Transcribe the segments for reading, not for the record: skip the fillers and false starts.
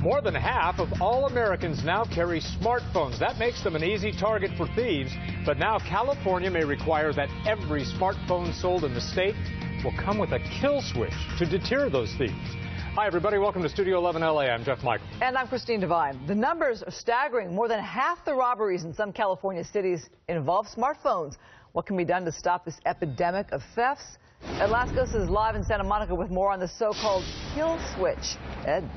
More than half of all Americans now carry smartphones. That makes them an easy target for thieves. But now California may require that every smartphone sold in the state will come with a kill switch to deter those thieves. Hi, everybody. Welcome to Studio 11 LA. I'm Jeff Michael. And I'm Christine Devine. The numbers are staggering. More than half the robberies in some California cities involve smartphones. What can be done to stop this epidemic of thefts? Ed Lascos is live in Santa Monica with more on the so-called kill switch. Ed?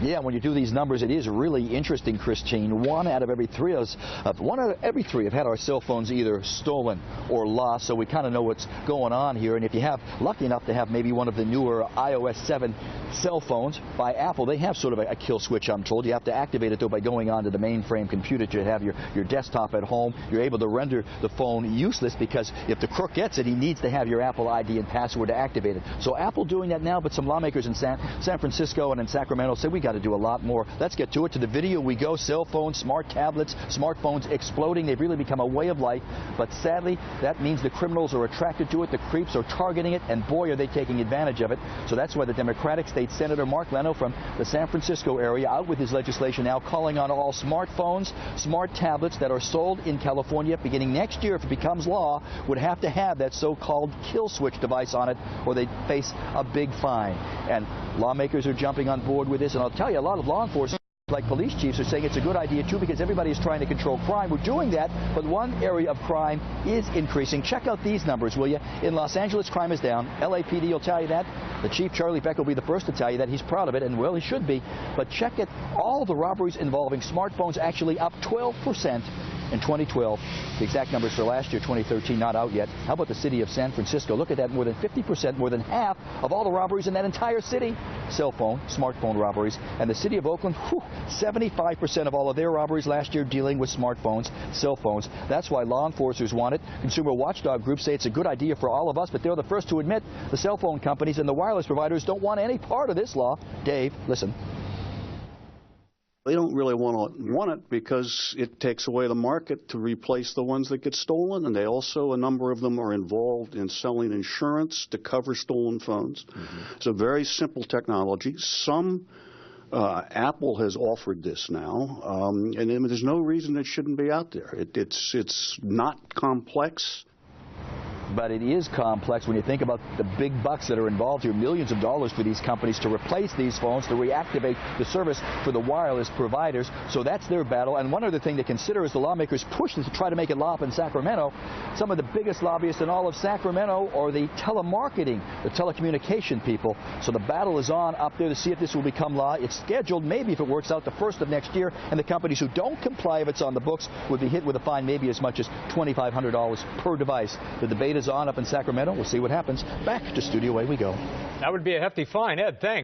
Yeah, when you do these numbers, it is really interesting, Christine. One out of every three have had our cell phones either stolen or lost, so we kind of know what's going on here. And if you have lucky enough to have maybe one of the newer iOS 7 cell phones by Apple, they have sort of a kill switch, I'm told. You have to activate it, though, by going onto the mainframe computer to have your desktop at home. You're able to render the phone useless because if the crook gets it, he needs to have your Apple ID and password to activate it. So Apple doing that now, but some lawmakers in San Francisco and in Sacramento say we got to do a lot more. Let's get to it. To the video we go. Cell phones, smart tablets, smartphones exploding. They've really become a way of life, but sadly that means the criminals are attracted to it, the creeps are targeting it, and boy are they taking advantage of it. So that's why the Democratic State Senator Mark Leno from the San Francisco area out with his legislation now calling on all smartphones, smart tablets that are sold in California beginning next year, if it becomes law, would have to have that so-called kill switch device on it or they'd face a big fine. And lawmakers are jumping on board with this, and I'll tell you, a lot of law enforcement, like police chiefs, are saying it's a good idea too because everybody is trying to control crime. We're doing that, but one area of crime is increasing. Check out these numbers, will you? In Los Angeles, crime is down. LAPD will tell you that. The chief, Charlie Beck, will be the first to tell you that. He's proud of it, and well, he should be. But check it. All the robberies involving smartphones actually up 12% in 2012. The exact numbers for last year, 2013, not out yet. How about the city of San Francisco? Look at that, more than 50%, more than half of all the robberies in that entire city. Cell phone, smartphone robberies. And the city of Oakland, 75% of all of their robberies last year dealing with smartphones, cell phones. That's why law enforcers want it. Consumer watchdog groups say it's a good idea for all of us, but they're the first to admit the cell phone companies and the wireless providers don't want any part of this law. Dave, listen. They don't really want it because it takes away the market to replace the ones that get stolen, and they also, a number of them are involved in selling insurance to cover stolen phones. It's a very simple technology. Apple has offered this now, and there's no reason it shouldn't be out there. It's not complex. But it is complex when you think about the big bucks that are involved here, millions of dollars for these companies to replace these phones, to reactivate the service for the wireless providers. So that's their battle. And one other thing to consider is the lawmakers push to try to make it law up in Sacramento. Some of the biggest lobbyists in all of Sacramento are the telemarketing, the telecommunication people. So the battle is on up there to see if this will become law. It's scheduled, maybe if it works out, the 1st of next year. And the companies who don't comply, if it's on the books, would be hit with a fine maybe as much as $2,500 per device. The debate is on up in Sacramento. We'll see what happens. Back to Studio A we go. That would be a hefty fine. Ed, thanks.